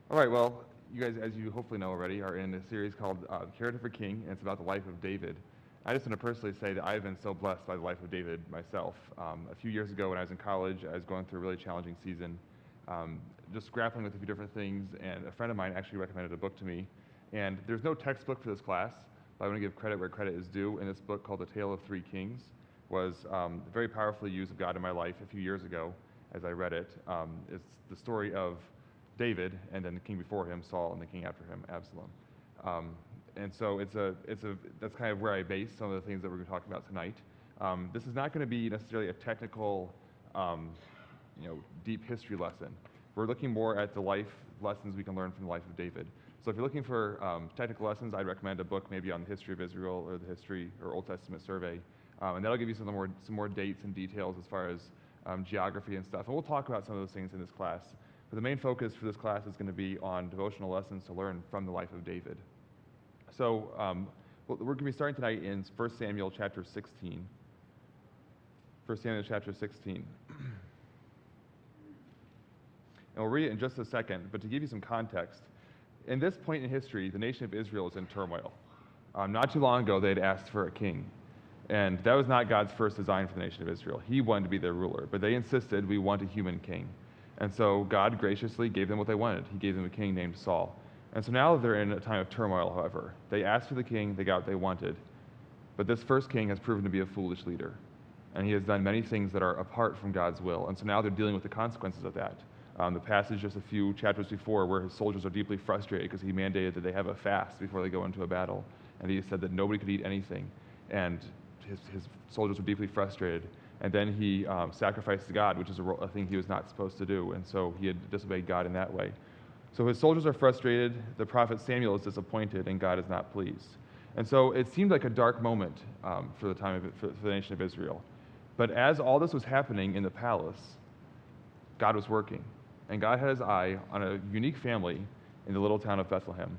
All right, well, you guys, as you hopefully know already, are in a series called Character for King, and it's about the life of David. I just want to personally say that I've been so blessed by the life of David myself. A few years ago when I was in college, I was going through a really challenging season, just grappling with a few different things, and a friend of mine actually recommended a book to me. And there's no textbook for this class, but I want to give credit where credit is due. And this book called The Tale of Three Kings was very powerfully used of God in my life a few years ago as I read it. It's the story of David, and then the king before him, Saul, and the king after him, Absalom. And so that's kind of where I base some of the things that we're going to talk about tonight. This is not going to be necessarily a technical, deep history lesson. We're looking more at the life lessons we can learn from the life of David. So if you're looking for technical lessons, I'd recommend a book maybe on the history of Israel or the history or Old Testament survey, and that'll give you some more dates and details as far as geography and stuff. And we'll talk about some of those things in this class. But the main focus for this class is going to be on devotional lessons to learn from the life of David. So we're going to be starting tonight in 1 Samuel chapter 16. 1 Samuel chapter 16. And we'll read it in just a second, but to give you some context, in this point in history, the nation of Israel is in turmoil. Not too long ago, they had asked for a king. And that was not God's first design for the nation of Israel. He wanted to be their ruler, but they insisted, we want a human king. And so God graciously gave them what they wanted. He gave them a king named Saul. And so now they're in a time of turmoil, however. They asked for the king, they got what they wanted. But this first king has proven to be a foolish leader. And he has done many things that are apart from God's will. And so now they're dealing with the consequences of that. The passage just a few chapters before where his soldiers are deeply frustrated because he mandated that they have a fast before they go into a battle. And he said that nobody could eat anything. And his soldiers were deeply frustrated. And then he sacrificed to God, which is a thing he was not supposed to do. And so he had disobeyed God in that way. So his soldiers are frustrated. The prophet Samuel is disappointed, and God is not pleased. And so it seemed like a dark moment for the nation of Israel. But as all this was happening in the palace, God was working. And God had his eye on a unique family in the little town of Bethlehem.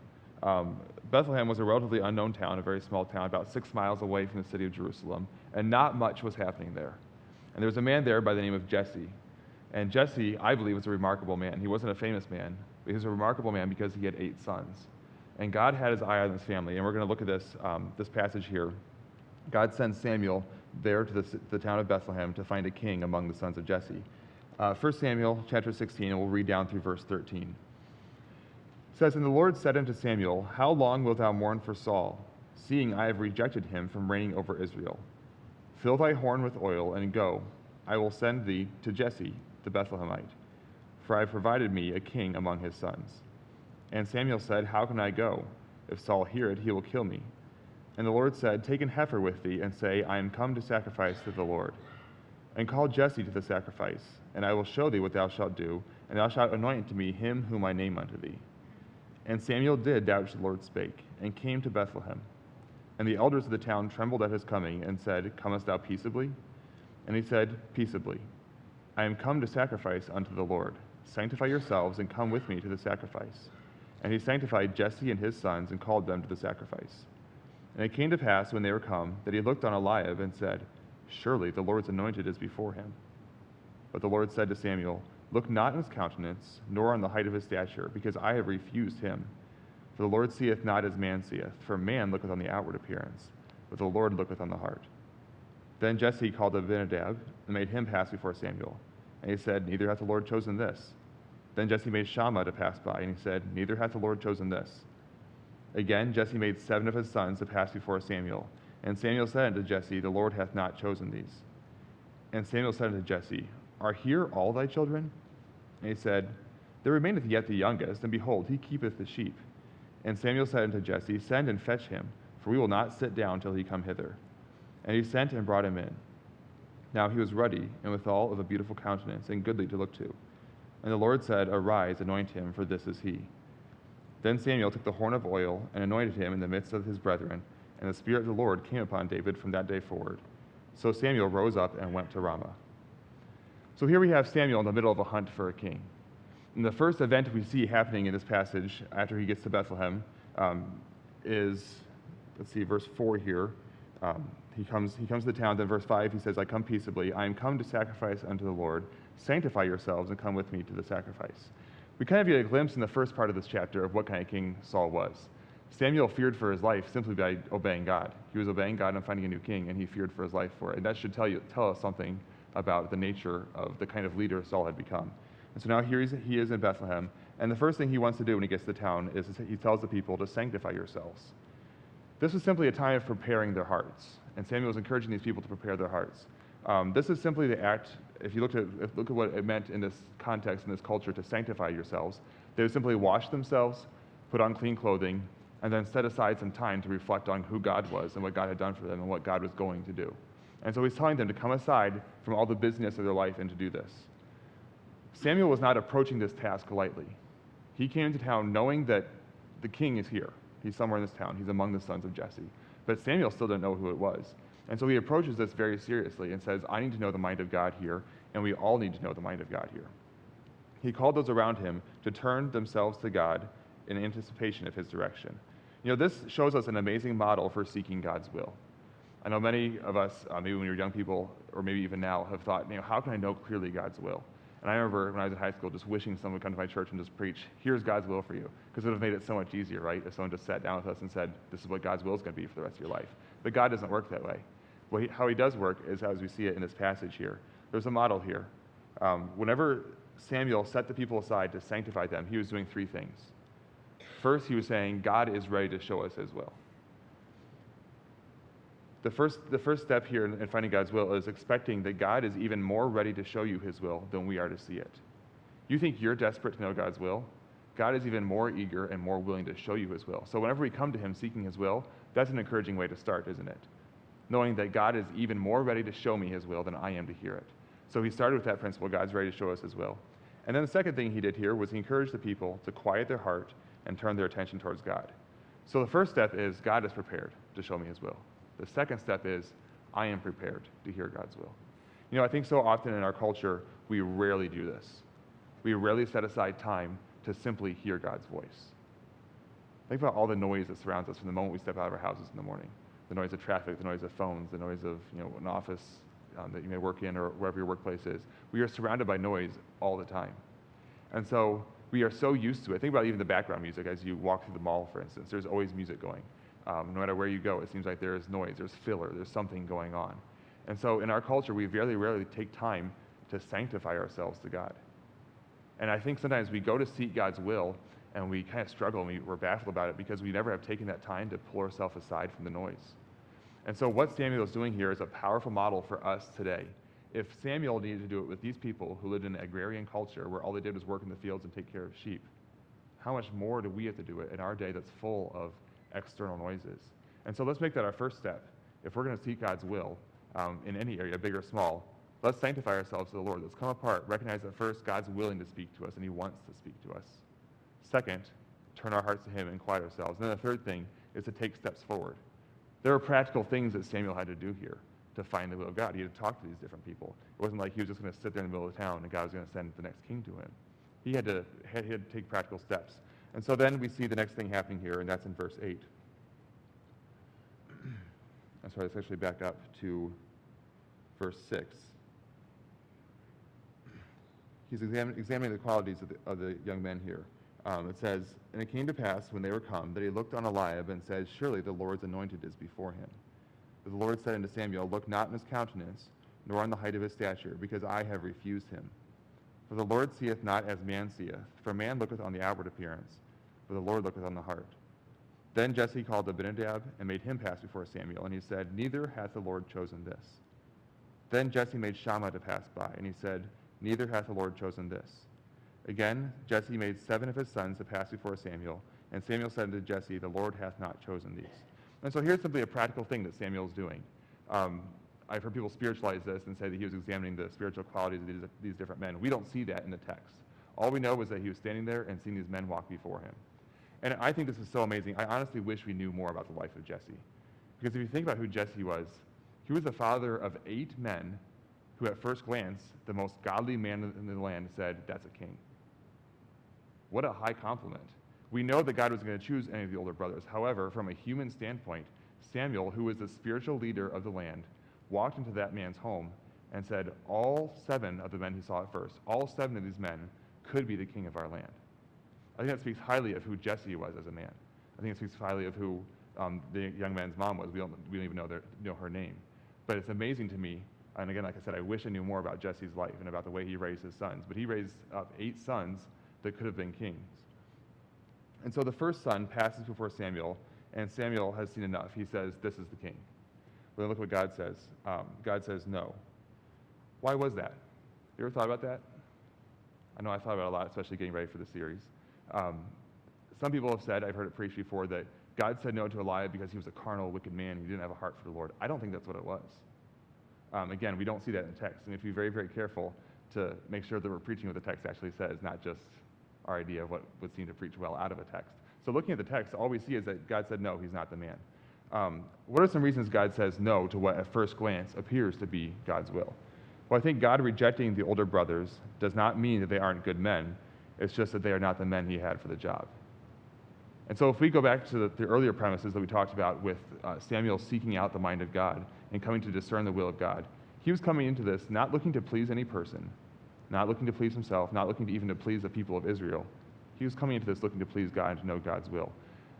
Bethlehem was a relatively unknown town, a very small town, about 6 miles away from the city of Jerusalem, and not much was happening there. And there was a man there by the name of Jesse. And Jesse, I believe, was a remarkable man. He wasn't a famous man, but he was a remarkable man because he had 8 sons. And God had his eye on this family, and we're going to look at this passage here. God sends Samuel there to the town of Bethlehem to find a king among the sons of Jesse. 1 Samuel chapter 16, and we'll read down through verse 13. It says, And the Lord said unto Samuel, How long wilt thou mourn for Saul, seeing I have rejected him from reigning over Israel? Fill thy horn with oil, and go. I will send thee to Jesse the Bethlehemite, for I have provided me a king among his sons. And Samuel said, How can I go? If Saul hear it, he will kill me. And the Lord said, Take an heifer with thee, and say, I am come to sacrifice to the Lord. And call Jesse to the sacrifice, and I will show thee what thou shalt do, and thou shalt anoint unto me him whom I name unto thee. And Samuel did that which the Lord spake, and came to Bethlehem. And the elders of the town trembled at his coming, and said, Comest thou peaceably? And he said, Peaceably. I am come to sacrifice unto the Lord. Sanctify yourselves, and come with me to the sacrifice. And he sanctified Jesse and his sons, and called them to the sacrifice. And it came to pass, when they were come, that he looked on Eliab, and said, Surely the Lord's anointed is before him. But the Lord said to Samuel, Look not on his countenance, nor on the height of his stature, because I have refused him. For the Lord seeth not as man seeth, for man looketh on the outward appearance, but the Lord looketh on the heart. Then Jesse called Abinadab, and made him pass before Samuel. And he said, Neither hath the Lord chosen this. Then Jesse made Shammah to pass by, and he said, Neither hath the Lord chosen this. Again Jesse made 7 of his sons to pass before Samuel. And Samuel said unto Jesse, The Lord hath not chosen these. And Samuel said unto Jesse, Are here all thy children? And he said, There remaineth yet the youngest, and behold, he keepeth the sheep. And Samuel said unto Jesse, Send and fetch him, for we will not sit down till he come hither. And he sent and brought him in. Now he was ruddy, and withal of a beautiful countenance, and goodly to look to. And the Lord said, Arise, anoint him, for this is he. Then Samuel took the horn of oil, and anointed him in the midst of his brethren, and the Spirit of the Lord came upon David from that day forward. So Samuel rose up and went to Ramah. So here we have Samuel in the middle of a hunt for a king. And the first event we see happening in this passage after he gets to Bethlehem is, let's see, verse 4 here. He comes to the town, then verse 5, he says, I come peaceably. I am come to sacrifice unto the Lord. Sanctify yourselves and come with me to the sacrifice. We kind of get a glimpse in the first part of this chapter of what kind of king Saul was. Samuel feared for his life simply by obeying God. He was obeying God and finding a new king, and he feared for his life for it. And that should tell us something about the nature of the kind of leader Saul had become. And so now here he is in Bethlehem, and the first thing he wants to do when he gets to town is he tells the people to sanctify yourselves. This was simply a time of preparing their hearts, and Samuel was encouraging these people to prepare their hearts. This is simply the act, if you look at what it meant in this context, in this culture, to sanctify yourselves. They would simply wash themselves, put on clean clothing, and then set aside some time to reflect on who God was and what God had done for them and what God was going to do. And so he's telling them to come aside from all the busyness of their life and to do this. Samuel was not approaching this task lightly. He came into town knowing that the king is here. He's somewhere in this town. He's among the sons of Jesse. But Samuel still didn't know who it was. And so he approaches this very seriously and says, I need to know the mind of God here, and we all need to know the mind of God here. He called those around him to turn themselves to God in anticipation of his direction. You know, this shows us an amazing model for seeking God's will. I know many of us, maybe when we were young people, or maybe even now, have thought, how can I know clearly God's will? And I remember when I was in high school just wishing someone would come to my church and just preach, here's God's will for you. Because it would have made it so much easier, right? If someone just sat down with us and said, this is what God's will is going to be for the rest of your life. But God doesn't work that way. How he does work is as we see it in this passage here. There's a model here. Whenever Samuel set the people aside to sanctify them, he was doing three things. First, he was saying, God is ready to show us his will. The first step here in finding God's will is expecting that God is even more ready to show you his will than we are to see it. You think you're desperate to know God's will? God is even more eager and more willing to show you his will. So whenever we come to him seeking his will, that's an encouraging way to start, isn't it? Knowing that God is even more ready to show me his will than I am to hear it. So he started with that principle, God's ready to show us his will. And then the second thing he did here was he encouraged the people to quiet their heart and turn their attention towards God. So the first step is God is prepared to show me his will. The second step is I am prepared to hear God's will. I think so often in our culture, we rarely do this. We rarely set aside time to simply hear God's voice. Think about all the noise that surrounds us from the moment we step out of our houses in the morning. The noise of traffic, the noise of phones, the noise of an office that you may work in or wherever your workplace is. We are surrounded by noise all the time. And so we are so used to it. Think about even the background music as you walk through the mall, for instance. There's always music going. No matter where you go, it seems like there is noise, there's filler, there's something going on. And so in our culture, we very rarely take time to sanctify ourselves to God. And I think sometimes we go to seek God's will, and we kind of struggle, and we're baffled about it because we never have taken that time to pull ourselves aside from the noise. And so what Samuel is doing here is a powerful model for us today. If Samuel needed to do it with these people who lived in an agrarian culture where all they did was work in the fields and take care of sheep, how much more do we have to do it in our day that's full of external noises? And so let's make that our first step. If we're going to seek God's will in any area, big or small, let's sanctify ourselves to the Lord. Let's come apart, recognize that first, God's willing to speak to us, and he wants to speak to us. Second, turn our hearts to him and quiet ourselves. And then the third thing is to take steps forward. There are practical things that Samuel had to do here to find the will of God. He had to talk to these different people. It wasn't like he was just going to sit there in the middle of the town and God was going to send the next king to him. He had to take practical steps. And so then we see the next thing happening here, and that's in verse 8. I'm sorry, let's actually back up to verse 6. He's examining the qualities of the young men here. It says, and it came to pass when they were come that he looked on Eliab and said, surely the Lord's anointed is before him. But the Lord said unto Samuel, look not on his countenance, nor on the height of his stature, because I have refused him. For the Lord seeth not as man seeth, for man looketh on the outward appearance, but the Lord looketh on the heart. Then Jesse called Abinadab and made him pass before Samuel, and he said, neither hath the Lord chosen this. Then Jesse made Shammah to pass by, and he said, neither hath the Lord chosen this. Again, Jesse made 7 of his sons to pass before Samuel, and Samuel said to Jesse, the Lord hath not chosen these. And so here's simply a practical thing that Samuel's doing. I've heard people spiritualize this and say that he was examining the spiritual qualities of these different men. We don't see that in the text. All we know is that he was standing there and seeing these men walk before him. And I think this is so amazing. I honestly wish we knew more about the life of Jesse. Because if you think about who Jesse was, he was the father of 8 men who at first glance, the most godly man in the land said, that's a king. What a high compliment. We know that God was going to choose any of the older brothers. However, from a human standpoint, Samuel, who was the spiritual leader of the land, walked into that man's home and said, all 7 of the men he saw at first, all 7 of these men could be the king of our land. I think that speaks highly of who Jesse was as a man. I think it speaks highly of who the young man's mom was. We don't even know her name. But it's amazing to me, and again, like I said, I wish I knew more about Jesse's life and about the way he raised his sons. But he raised up 8 sons that could have been kings. And so the first son passes before Samuel, and Samuel has seen enough. He says, "This is the king." But then look what God says. God says no. Why was that? You ever thought about that? I know I thought about it a lot, especially getting ready for the series. Some people have said, I've heard it preached before, that God said no to Eliab because he was a carnal, wicked man. He didn't have a heart for the Lord. I don't think that's what it was. Again, we don't see that in the text. And we have to be very, very careful to make sure that we're preaching what the text actually says, not just our idea of what would seem to preach well out of a text. So looking at the text, all we see is that God said no, he's not the man. What are some reasons God says no to what at first glance appears to be God's will? Well, I think God rejecting the older brothers does not mean that they aren't good men. It's just that they are not the men he had for the job. And so if we go back to the earlier premises that we talked about with Samuel seeking out the mind of God and coming to discern the will of God, he was coming into this not looking to please any person, not looking to please himself, not looking to even to please the people of Israel. He was coming into this looking to please God and to know God's will.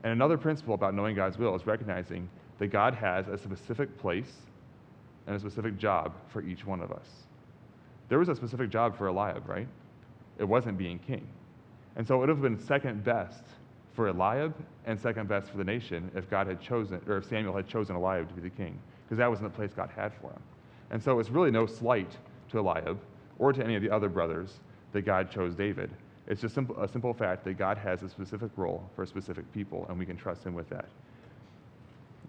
And another principle about knowing God's will is recognizing that God has a specific place and a specific job for each one of us. There was a specific job for Eliab, right? It wasn't being king. And so it would have been second best for Eliab and second best for the nation if God had chosen, or if Samuel had chosen Eliab to be the king, because that wasn't the place God had for him. And so it's really no slight to Eliab or to any of the other brothers that God chose David. It's just a simple fact that God has a specific role for specific people, and we can trust him with that.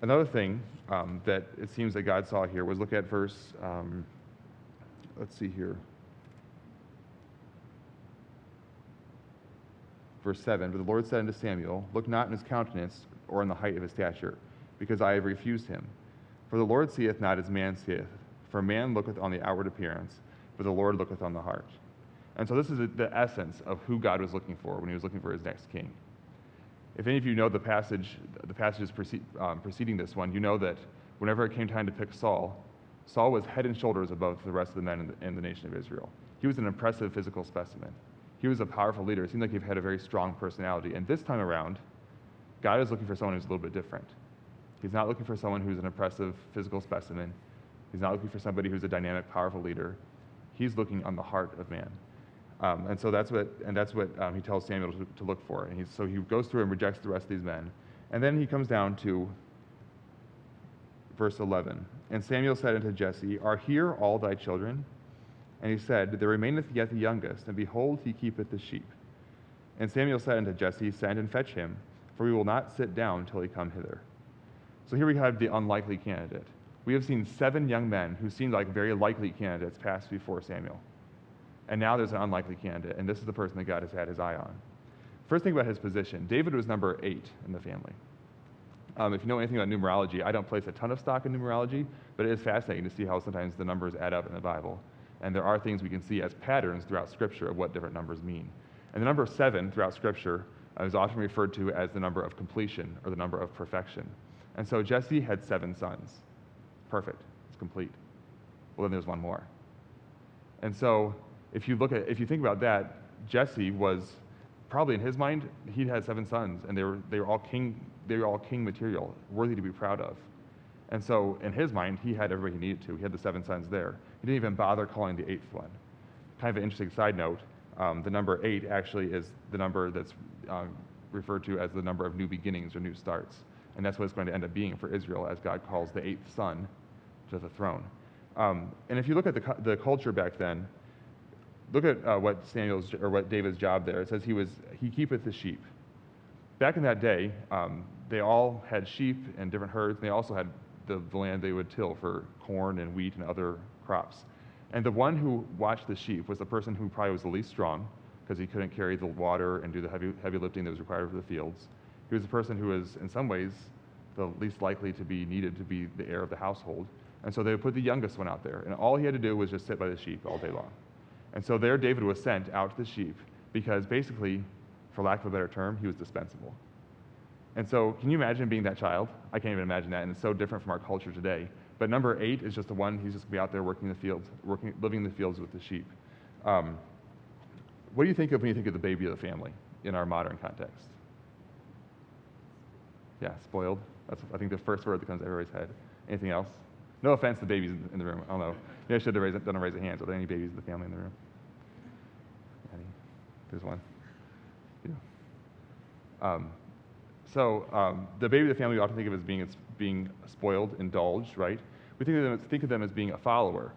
Another thing that it seems that God saw here was look at verse, let's see here. Verse 7, "But the Lord said unto Samuel, Look not in his countenance or in the height of his stature, because I have refused him. For the Lord seeth not as man seeth, for man looketh on the outward appearance, but the Lord looketh on the heart." And so this is the essence of who God was looking for when he was looking for his next king. If any of you know the passages preceding this one, you know that whenever it came time to pick Saul, Saul was head and shoulders above the rest of the men in the nation of Israel. He was an impressive physical specimen. He was a powerful leader. It seemed like he had a very strong personality. And this time around, God is looking for someone who's a little bit different. He's not looking for someone who's an impressive physical specimen. He's not looking for somebody who's a dynamic, powerful leader. He's looking on the heart of man. And so that's what he tells Samuel to look for. And so he goes through and rejects the rest of these men. And then he comes down to verse 11. "And Samuel said unto Jesse, Are here all thy children? And he said, There remaineth yet the youngest, and behold, he keepeth the sheep. And Samuel said unto Jesse, Send and fetch him, for we will not sit down till he come hither." So here we have the unlikely candidate. We have seen 7 young men who seemed like very likely candidates pass before Samuel. And now there's an unlikely candidate, and this is the person that God has had his eye on. First thing about his position, David was number 8 in the family. If you know anything about numerology, I don't place a ton of stock in numerology, but it is fascinating to see how sometimes the numbers add up in the Bible. And there are things we can see as patterns throughout Scripture of what different numbers mean. And the number 7 throughout Scripture is often referred to as the number of completion or the number of perfection. And so Jesse had 7 sons. Perfect. It's complete. Well, then there's one more. And so if you think about that, Jesse was probably in his mind, he had 7 sons, and they were all king material, worthy to be proud of. And so in his mind, he had everybody he needed to. He had the 7 sons there. He didn't even bother calling the 8th one. Kind of an interesting side note, the number 8 actually is the number that's referred to as the number of new beginnings or new starts. And that's what it's going to end up being for Israel as God calls the 8th son to the throne. And if you look at the culture back then, look at what David's job there. It says he keepeth the sheep. Back in that day, they all had sheep and different herds, and they also had the land they would till for corn and wheat and other crops. And the one who watched the sheep was the person who probably was the least strong, because he couldn't carry the water and do the heavy lifting that was required for the fields. He was the person who was, in some ways, the least likely to be needed to be the heir of the household. And so they would put the youngest one out there, and all he had to do was just sit by the sheep all day long. And so there David was sent out to the sheep because basically, for lack of a better term, he was dispensable. And so can you imagine being that child? I can't even imagine that, and it's so different from our culture today. But number 8 is just the one, he's just going to be out there working in the fields, living in the fields with the sheep. What do you think of when you think of the baby of the family? in our modern context? Yeah, spoiled. That's, I think, the first word that comes to everybody's head. Anything else? No offense to babies in the room. I don't know. Maybe I should have done a raise of hands. Are there any babies in the family in the room? Any? There's one. Yeah. The baby of the family we often think of as being spoiled, indulged, right? We think of them as being a follower.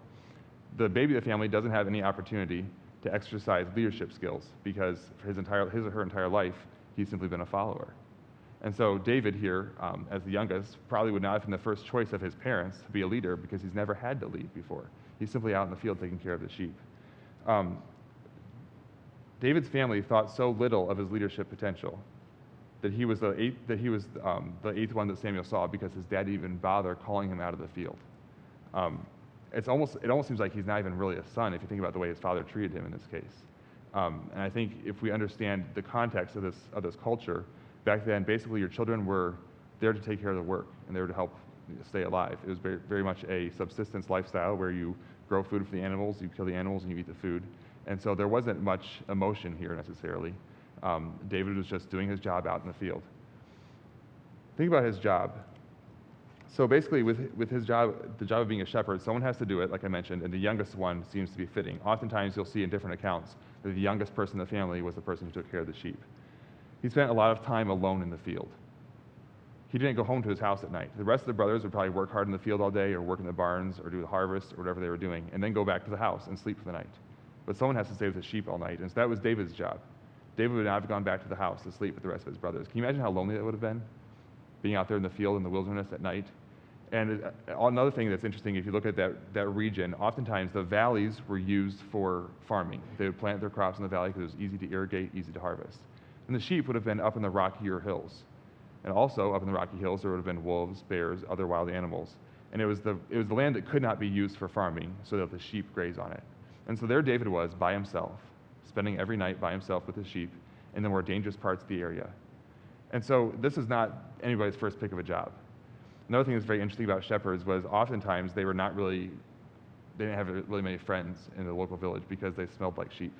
The baby of the family doesn't have any opportunity to exercise leadership skills because for his or her entire life, he's simply been a follower. And so David here, as the youngest, probably would not have been the first choice of his parents to be a leader because he's never had to lead before. He's simply out in the field taking care of the sheep. David's family thought so little of his leadership potential that he was the eighth one that Samuel saw because his dad didn't even bother calling him out of the field. It almost seems like he's not even really a son if you think about the way his father treated him in this case. And I think if we understand the context of this culture, back then basically your children were there to take care of the work and they were to help stay alive. It was very, very much a subsistence lifestyle where you grow food for the animals, you kill the animals, and you eat the food. And so there wasn't much emotion here necessarily. David was just doing his job out in the field. Think about his job. So basically with his job, the job of being a shepherd, someone has to do it, like I mentioned, and the youngest one seems to be fitting. Oftentimes you'll see in different accounts that the youngest person in the family was the person who took care of the sheep. He spent a lot of time alone in the field. He didn't go home to his house at night. The rest of the brothers would probably work hard in the field all day or work in the barns or do the harvest or whatever they were doing and then go back to the house and sleep for the night. But someone has to stay with the sheep all night, and so that was David's job. David would not have gone back to the house to sleep with the rest of his brothers. Can you imagine how lonely that would have been, being out there in the field in the wilderness at night? And another thing that's interesting, if you look at that region, oftentimes the valleys were used for farming. They would plant their crops in the valley because it was easy to irrigate, easy to harvest. And the sheep would have been up in the rockier hills. And also up in the rocky hills, there would have been wolves, bears, other wild animals. And it was the land that could not be used for farming so that the sheep graze on it. And so there David was by himself, spending every night by himself with his sheep in the more dangerous parts of the area. And so this is not anybody's first pick of a job. Another thing that's very interesting about shepherds was oftentimes they didn't have really many friends in the local village because they smelled like sheep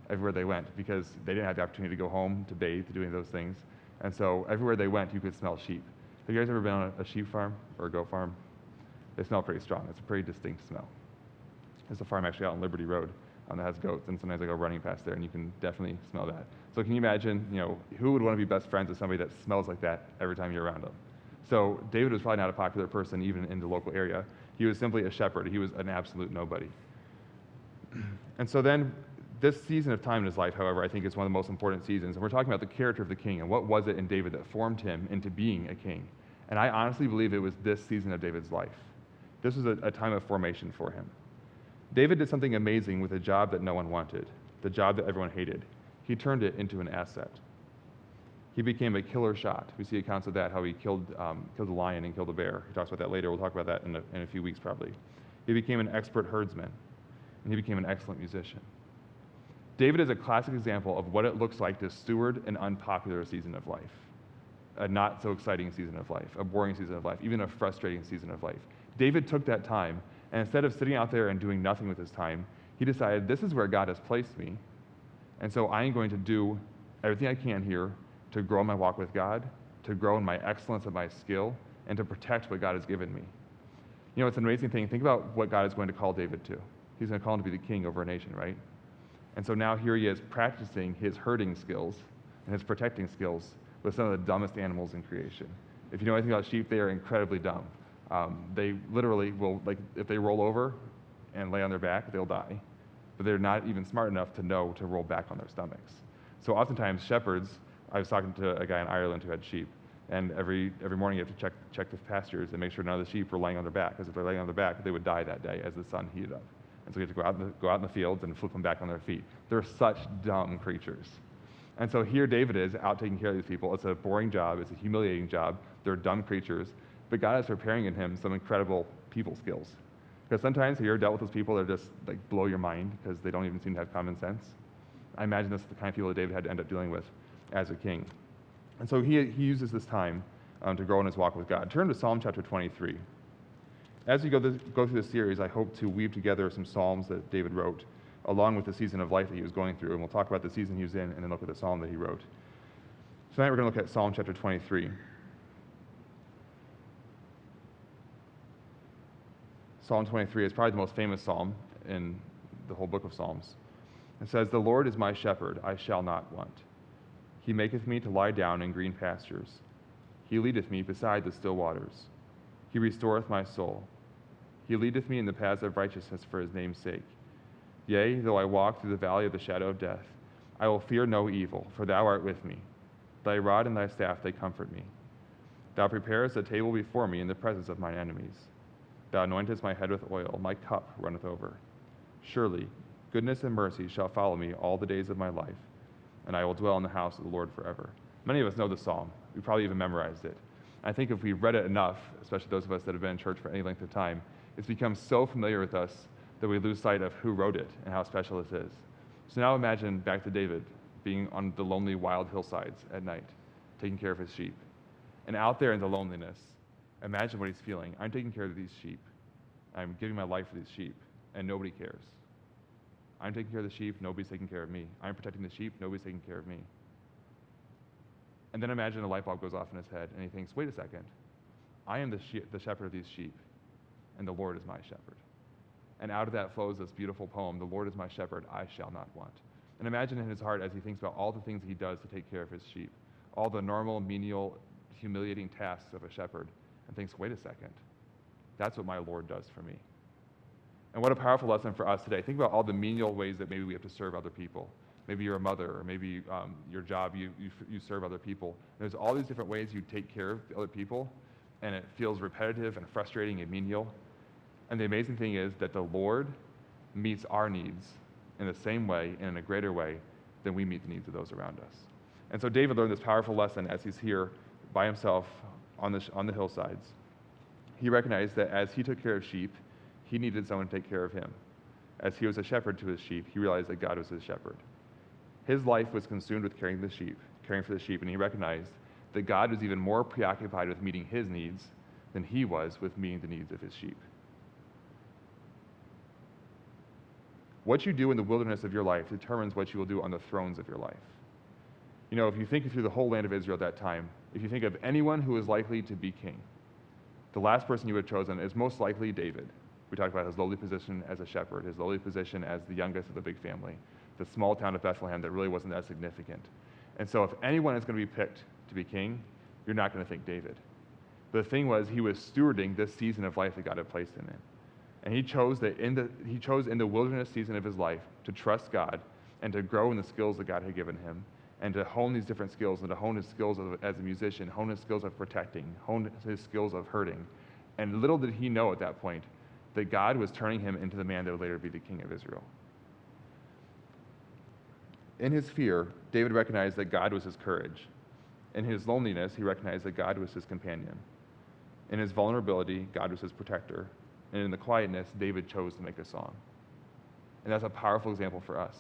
everywhere they went because they didn't have the opportunity to go home, to bathe, to do any of those things. And so everywhere they went, you could smell sheep. Have you guys ever been on a sheep farm or a goat farm? They smell pretty strong. It's a pretty distinct smell. There's a farm actually out on Liberty Road that has goats, and sometimes I go running past there, and you can definitely smell that. So can you imagine, who would want to be best friends with somebody that smells like that every time you're around them? So David was probably not a popular person even in the local area. He was simply a shepherd. He was an absolute nobody. And so then this season of time in his life, however, I think is one of the most important seasons. And we're talking about the character of the king and what was it in David that formed him into being a king. And I honestly believe it was this season of David's life. This was a time of formation for him. David did something amazing with a job that no one wanted, the job that everyone hated. He turned it into an asset. He became a killer shot. We see accounts of that, how he killed a lion and killed a bear. He talks about that later. We'll talk about that in a few weeks probably. He became an expert herdsman, and he became an excellent musician. David is a classic example of what it looks like to steward an unpopular season of life, a not so exciting season of life, a boring season of life, even a frustrating season of life. David took that time, and instead of sitting out there and doing nothing with his time, he decided, this is where God has placed me, and so I am going to do everything I can here to grow in my walk with God, to grow in my excellence of my skill, and to protect what God has given me. It's an amazing thing. Think about what God is going to call David to. He's going to call him to be the king over a nation, right? And so now here he is practicing his herding skills and his protecting skills with some of the dumbest animals in creation. If you know anything about sheep, they are incredibly dumb. They literally will, if they roll over and lay on their back, they'll die. But they're not even smart enough to know to roll back on their stomachs. So oftentimes shepherds, I was talking to a guy in Ireland who had sheep, and every morning you have to check the pastures and make sure none of the sheep were laying on their back, because if they're laying on their back, they would die that day as the sun heated up. And so you have to go out in the fields and flip them back on their feet. They're such dumb creatures. And so here David is out taking care of these people. It's a boring job. It's a humiliating job. They're dumb creatures. But God is preparing in him some incredible people skills. Because sometimes have you ever dealt with those people that just blow your mind because they don't even seem to have common sense? I imagine this is the kind of people that David had to end up dealing with as a king. And so he uses this time to grow in his walk with God. Turn to Psalm chapter 23. As we go through this series, I hope to weave together some psalms that David wrote along with the season of life that he was going through. And we'll talk about the season he was in and then look at the psalm that he wrote. Tonight we're going to look at Psalm chapter 23. Psalm 23 is probably the most famous psalm in the whole book of Psalms. It says, "The Lord is my shepherd, I shall not want. He maketh me to lie down in green pastures. He leadeth me beside the still waters. He restoreth my soul. He leadeth me in the paths of righteousness for his name's sake. Yea, though I walk through the valley of the shadow of death, I will fear no evil, for thou art with me. Thy rod and thy staff, they comfort me. Thou preparest a table before me in the presence of mine enemies. Thou anointest my head with oil, my cup runneth over. Surely goodness and mercy shall follow me all the days of my life, and I will dwell in the house of the Lord forever." Many of us know the psalm. We probably even memorized it. I think if we've read it enough, especially those of us that have been in church for any length of time, it's become so familiar with us that we lose sight of who wrote it and how special this is. So now imagine back to David being on the lonely, wild hillsides at night, taking care of his sheep. And out there in the loneliness, imagine what he's feeling. I'm taking care of these sheep. I'm giving my life for these sheep, and nobody cares. I'm taking care of the sheep, nobody's taking care of me. I'm protecting the sheep, nobody's taking care of me. And then imagine a light bulb goes off in his head, and he thinks, wait a second, I am the shepherd of these sheep, and the Lord is my shepherd. And out of that flows this beautiful poem, "The Lord is my shepherd, I shall not want." And imagine in his heart as he thinks about all the things he does to take care of his sheep, all the normal, menial, humiliating tasks of a shepherd, and thinks, wait a second, that's what my Lord does for me. And what a powerful lesson for us today. Think about all the menial ways that maybe we have to serve other people. Maybe you're a mother, or maybe your job, you serve other people. And there's all these different ways you take care of other people, and it feels repetitive and frustrating and menial. And the amazing thing is that the Lord meets our needs in the same way and in a greater way than we meet the needs of those around us. And so David learned this powerful lesson as he's here by himself on the hillsides. He recognized that as he took care of sheep, he needed someone to take care of him. As he was a shepherd to his sheep, he realized that God was his shepherd. His life was consumed with caring for the sheep, and he recognized that God was even more preoccupied with meeting his needs than he was with meeting the needs of his sheep. What you do in the wilderness of your life determines what you will do on the thrones of your life. You know, if you think through the whole land of Israel at that time, if you think of anyone who was likely to be king, the last person you would have chosen is most likely David. We talked about his lowly position as a shepherd, his lowly position as the youngest of the big family, the small town of Bethlehem that really wasn't that significant. And so if anyone is going to be picked to be king, you're not going to think David. But the thing was, he was stewarding this season of life that God had placed in him. And he chose in the wilderness season of his life to trust God and to grow in the skills that God had given him, and to hone these different skills, and to hone his skills as a musician, hone his skills of protecting, hone his skills of hurting. And little did he know at that point that God was turning him into the man that would later be the king of Israel. In his fear, David recognized that God was his courage. In his loneliness, he recognized that God was his companion. In his vulnerability, God was his protector. And in the quietness, David chose to make a song. And that's a powerful example for us.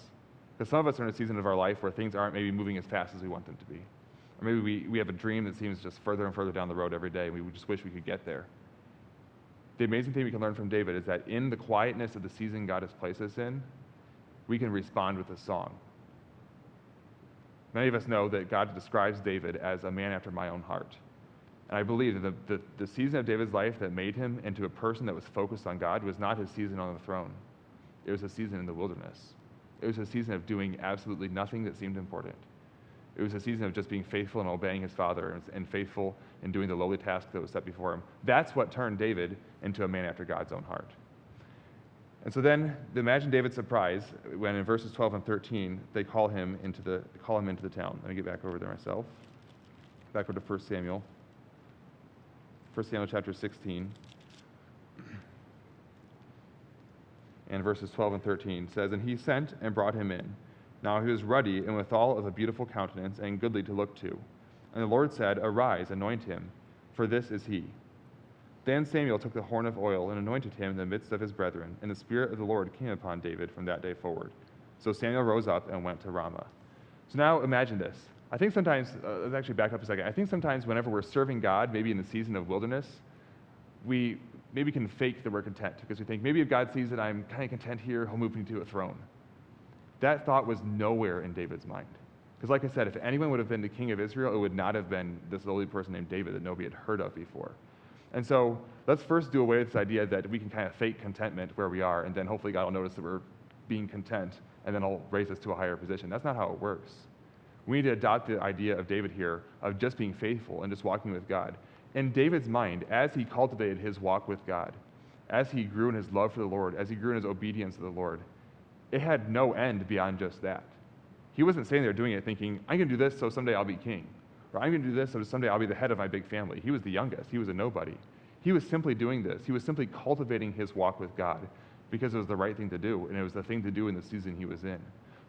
Because some of us are in a season of our life where things aren't maybe moving as fast as we want them to be. Or maybe we have a dream that seems just further and further down the road every day, and we just wish we could get there. The amazing thing we can learn from David is that in the quietness of the season God has placed us in, we can respond with a song. Many of us know that God describes David as a man after my own heart. And I believe that the season of David's life that made him into a person that was focused on God was not his season on the throne. It was a season in the wilderness. It was a season of doing absolutely nothing that seemed important. It was a season of just being faithful and obeying his father, and faithful in doing the lowly task that was set before him. That's what turned David into a man after God's own heart. And so then, imagine David's surprise when in verses 12 and 13, they call him into the town. Let me get back over there myself. Back over to 1 Samuel. 1 Samuel chapter 16. And verses 12 and 13 says, "And he sent and brought him in. Now he was ruddy and withal of a beautiful countenance and goodly to look to. And the Lord said, Arise, anoint him, for this is he. Then Samuel took the horn of oil and anointed him in the midst of his brethren, and the Spirit of the Lord came upon David from that day forward. So Samuel rose up and went to Ramah." So now imagine this. I think sometimes, let's actually back up a second. I think sometimes whenever we're serving God, maybe in the season of wilderness, we maybe can fake that we're content, because we think maybe if God sees that I'm kind of content here, he'll move me to a throne. That thought was nowhere in David's mind. Because like I said, if anyone would have been the king of Israel, it would not have been this lowly person named David that nobody had heard of before. And so let's first do away with this idea that we can kind of fake contentment where we are, and then hopefully God will notice that we're being content, and then he'll raise us to a higher position. That's not how it works. We need to adopt the idea of David here of just being faithful and just walking with God. In David's mind, as he cultivated his walk with God, as he grew in his love for the Lord, as he grew in his obedience to the Lord, it had no end beyond just that. He wasn't sitting there doing it thinking, I'm going to do this so someday I'll be king. Or I'm going to do this so someday I'll be the head of my big family. He was the youngest. He was a nobody. He was simply doing this. He was simply cultivating his walk with God because it was the right thing to do, and it was the thing to do in the season he was in.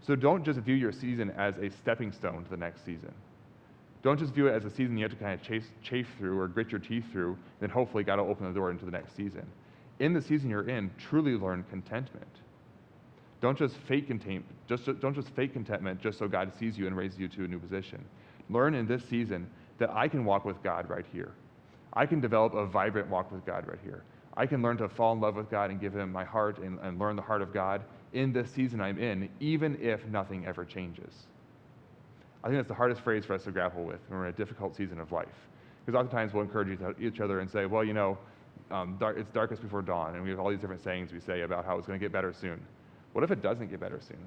So don't just view your season as a stepping stone to the next season. Don't just view it as a season you have to kind of chafe through or grit your teeth through, then hopefully God will open the door into the next season. In the season you're in, truly learn contentment. Don't just fake contentment just so God sees you and raises you to a new position. Learn in this season that I can walk with God right here. I can develop a vibrant walk with God right here. I can learn to fall in love with God and give him my heart and learn the heart of God in this season I'm in, even if nothing ever changes. I think that's the hardest phrase for us to grapple with when we're in a difficult season of life. Because oftentimes we'll encourage each other and say, well, it's darkest before dawn, and we have all these different sayings we say about how it's going to get better soon. What if it doesn't get better soon?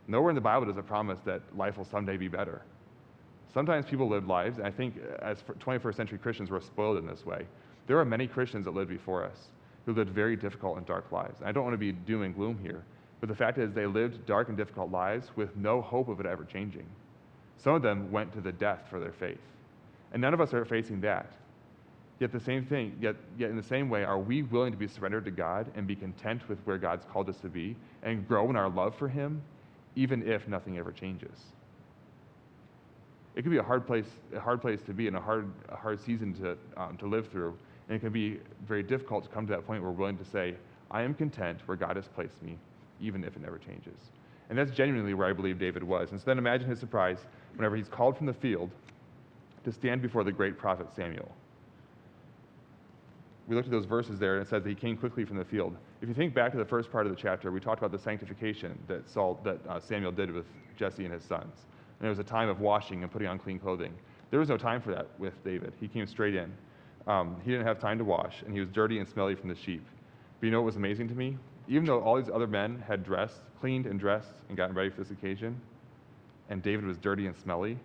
Nowhere in the Bible does it promise that life will someday be better. Sometimes people live lives, and I think as 21st century Christians, we're spoiled in this way. There are many Christians that lived before us who lived very difficult and dark lives. And I don't want to be doom and gloom here, but the fact is they lived dark and difficult lives with no hope of it ever changing. Some of them went to the death for their faith. And none of us are facing that. Yet in the same way, are we willing to be surrendered to God and be content with where God's called us to be and grow in our love for him, even if nothing ever changes? It can be a hard place to be and a hard season to live through. And it can be very difficult to come to that point where we're willing to say, I am content where God has placed me, even if it never changes. And that's genuinely where I believe David was. And so then imagine his surprise whenever he's called from the field to stand before the great prophet Samuel. We looked at those verses there, and it says that he came quickly from the field. If you think back to the first part of the chapter, we talked about the sanctification that Samuel did with Jesse and his sons. And it was a time of washing and putting on clean clothing. There was no time for that with David. He came straight in. He didn't have time to wash, and he was dirty and smelly from the sheep. But you know what was amazing to me? Even though all these other men had cleaned and dressed and gotten ready for this occasion, and David was dirty and smelly,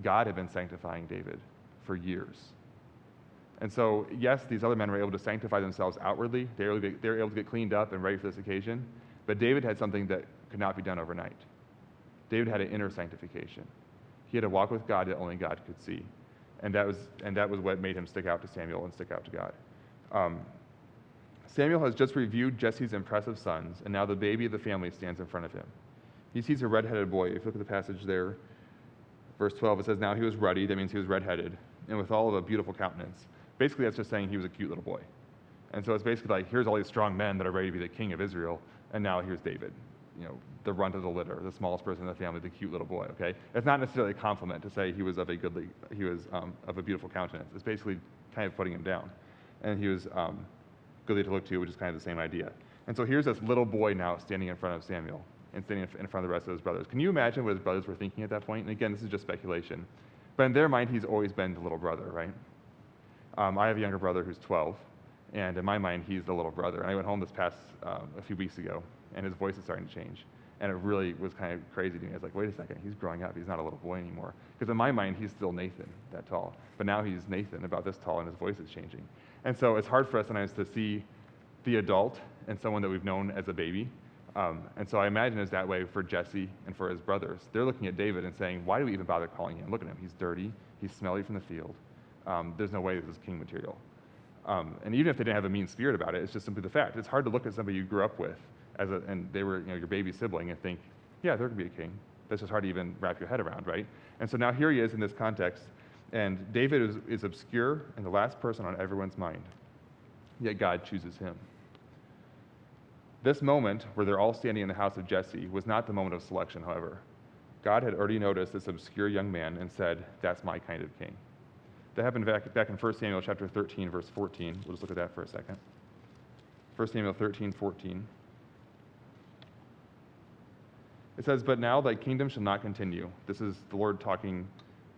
God had been sanctifying David for years. And so, yes, these other men were able to sanctify themselves outwardly. They were able to get cleaned up and ready for this occasion. But David had something that could not be done overnight. David had an inner sanctification. He had to walk with God that only God could see. And that was what made him stick out to Samuel and stick out to God. Samuel has just reviewed Jesse's impressive sons, and now the baby of the family stands in front of him. He sees a red-headed boy. If you look at the passage there, verse 12, it says, now he was ruddy. That means he was red-headed, and with all of a beautiful countenance. Basically, that's just saying he was a cute little boy. And so it's basically like, here's all these strong men that are ready to be the king of Israel, and now here's David, the runt of the litter, the smallest person in the family, the cute little boy, okay? It's not necessarily a compliment to say he was of a beautiful countenance. It's basically kind of putting him down. And he was goodly to look to, which is kind of the same idea. And so here's this little boy now standing in front of Samuel and standing in front of the rest of his brothers. Can you imagine what his brothers were thinking at that point? And again, this is just speculation. But in their mind, he's always been the little brother, right? I have a younger brother who's 12, and in my mind, he's the little brother. And I went home a few weeks ago, and his voice is starting to change. And it really was kind of crazy to me. I was like, wait a second, he's growing up. He's not a little boy anymore. Because in my mind, he's still Nathan, that tall. But now he's Nathan, about this tall, and his voice is changing. And so it's hard for us sometimes to see the adult and someone that we've known as a baby. And so I imagine it's that way for Jesse and for his brothers. They're looking at David and saying, why do we even bother calling him? Look at him. He's dirty. He's smelly from the field. There's no way this is king material. And even if they didn't have a mean spirit about it, it's just simply the fact. It's hard to look at somebody you grew up with and they were your baby sibling and think, yeah, they're going to be a king. That's just hard to even wrap your head around, right? And so now here he is in this context, and David is obscure and the last person on everyone's mind, yet God chooses him. This moment, where they're all standing in the house of Jesse, was not the moment of selection, however. God had already noticed this obscure young man and said, that's my kind of king. That happened back in 1 Samuel chapter 13, verse 14. We'll just look at that for a second. 1 Samuel 13, 14. It says, "But now thy kingdom shall not continue." This is the Lord talking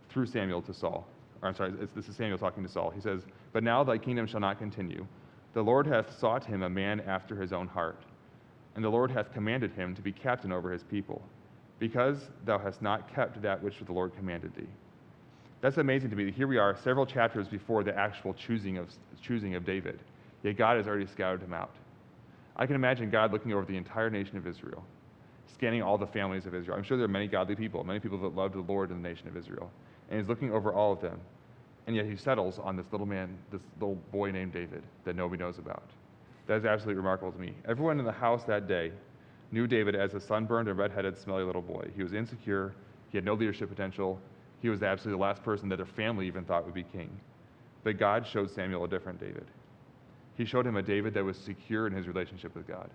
through Samuel to Saul. Or I'm sorry, this is Samuel talking to Saul. He says, "But now thy kingdom shall not continue. The Lord hath sought him a man after his own heart, and the Lord hath commanded him to be captain over his people, because thou hast not kept that which the Lord commanded thee." That's amazing to me. Here we are, several chapters before the actual choosing of David, yet God has already scouted him out. I can imagine God looking over the entire nation of Israel, scanning all the families of Israel. I'm sure there are many godly people, many people that love the Lord in the nation of Israel, and he's looking over all of them, and yet he settles on this little man, this little boy named David that nobody knows about. That is absolutely remarkable to me. Everyone in the house that day knew David as a sunburned and red-headed, smelly little boy. He was insecure. He had no leadership potential. He was absolutely the last person that their family even thought would be king. But God showed Samuel a different David. He showed him a David that was secure in his relationship with God.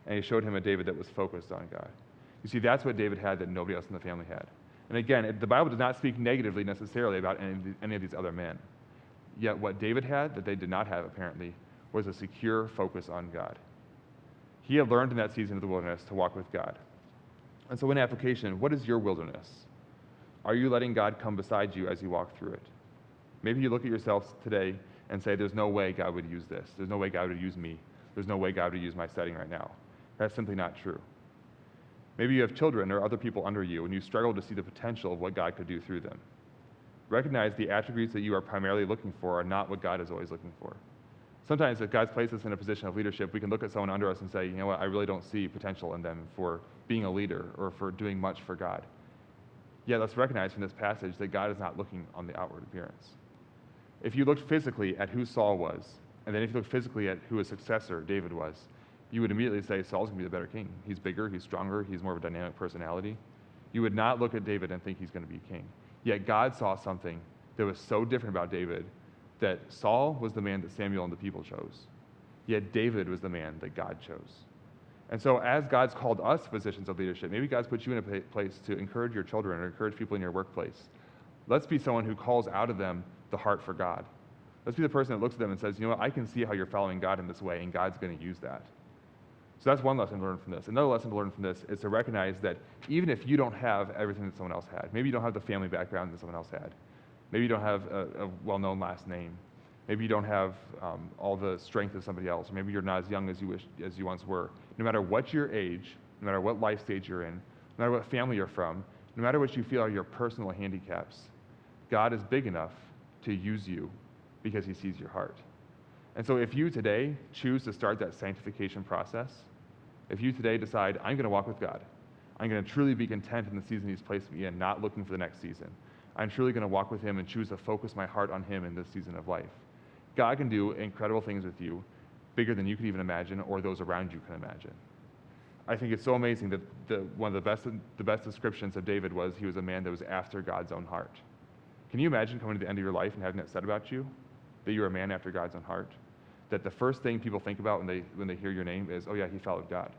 And he showed him a David that was focused on God. You see, that's what David had that nobody else in the family had. And again, the Bible does not speak negatively necessarily about any of these other men. Yet what David had that they did not have, apparently, was a secure focus on God. He had learned in that season of the wilderness to walk with God. And so in application, what is your wilderness? Are you letting God come beside you as you walk through it? Maybe you look at yourself today and say, there's no way God would use this. There's no way God would use me. There's no way God would use my setting right now. That's simply not true. Maybe you have children or other people under you and you struggle to see the potential of what God could do through them. Recognize the attributes that you are primarily looking for are not what God is always looking for. Sometimes if God's placed us in a position of leadership, we can look at someone under us and say, you know what, I really don't see potential in them for being a leader or for doing much for God. Yet let's recognize from this passage that God is not looking on the outward appearance. If you looked physically at who Saul was, and then if you looked physically at who his successor, David, was, you would immediately say Saul's going to be the better king. He's bigger, he's stronger, he's more of a dynamic personality. You would not look at David and think he's going to be king. Yet God saw something that was so different about David that Saul was the man that Samuel and the people chose. Yet David was the man that God chose. And so as God's called us to positions of leadership, maybe God's put you in a place to encourage your children or encourage people in your workplace. Let's be someone who calls out of them the heart for God. Let's be the person that looks at them and says, you know what, I can see how you're following God in this way, and God's going to use that. So that's one lesson to learn from this. Another lesson to learn from this is to recognize that even if you don't have everything that someone else had, maybe you don't have the family background that someone else had, maybe you don't have a well-known last name, maybe you don't have all the strength of somebody else, or maybe you're not as young as you once were. No matter what your age, no matter what life stage you're in, no matter what family you're from, no matter what you feel are your personal handicaps, God is big enough to use you because he sees your heart. And so if you today choose to start that sanctification process, if you today decide, I'm going to walk with God, I'm going to truly be content in the season he's placed me in, not looking for the next season, I'm truly going to walk with him and choose to focus my heart on him in this season of life, God can do incredible things with you, bigger than you could even imagine or those around you can imagine. I think it's so amazing that one of the best descriptions of David was he was a man that was after God's own heart. Can you imagine coming to the end of your life and having that said about you, that you're a man after God's own heart? That the first thing people think about when they hear your name is, oh yeah, he followed God.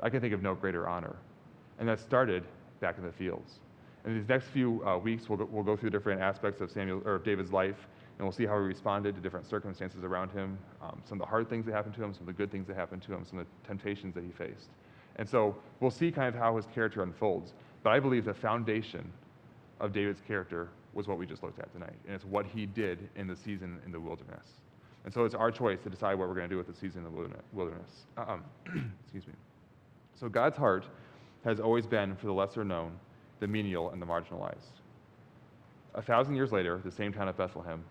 I can think of no greater honor. And that started back in the fields. In these next few weeks, we'll go through different aspects of David's life, and we'll see how he responded to different circumstances around him, some of the hard things that happened to him, some of the good things that happened to him, some of the temptations that he faced. And so we'll see kind of how his character unfolds. But I believe the foundation of David's character was what we just looked at tonight, and it's what he did in the season in the wilderness. And so it's our choice to decide what we're going to do with the season in the wilderness. Excuse me. So God's heart has always been for the lesser known, the menial, and the marginalized. 1,000 years later, the same town of Bethlehem,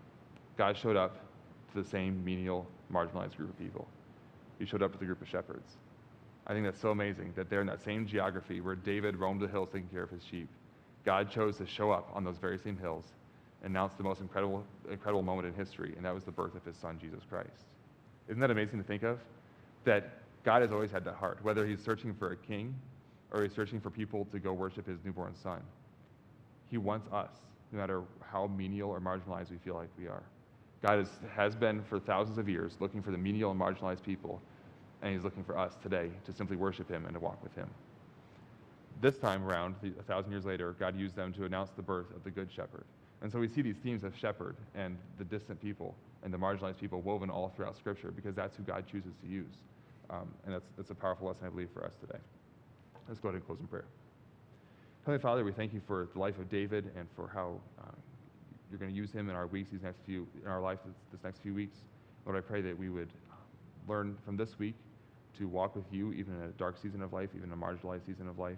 God showed up to the same menial, marginalized group of people. He showed up to the group of shepherds. I think that's so amazing that they're in that same geography where David roamed the hills taking care of his sheep. God chose to show up on those very same hills and announce the most incredible moment in history, and that was the birth of his son, Jesus Christ. Isn't that amazing to think of? That God has always had that heart, whether he's searching for a king or he's searching for people to go worship his newborn son. He wants us, no matter how menial or marginalized we feel like we are. God has been for thousands of years looking for the menial and marginalized people, and he's looking for us today to simply worship him and to walk with him. This time around, 1,000 years later, God used them to announce the birth of the Good Shepherd. And so we see these themes of shepherd and the distant people and the marginalized people woven all throughout Scripture because that's who God chooses to use. And that's a powerful lesson, I believe, for us today. Let's go ahead and close in prayer. Heavenly Father, we thank you for the life of David and for how you're going to use him in our weeks, in our life this next few weeks. Lord, I pray that we would learn from this week to walk with you, even in a dark season of life, even a marginalized season of life.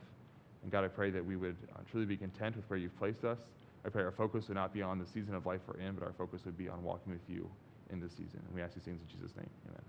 And God, I pray that we would truly be content with where you've placed us. I pray our focus would not be on the season of life we're in, but our focus would be on walking with you in this season. And we ask these things in Jesus' name. Amen.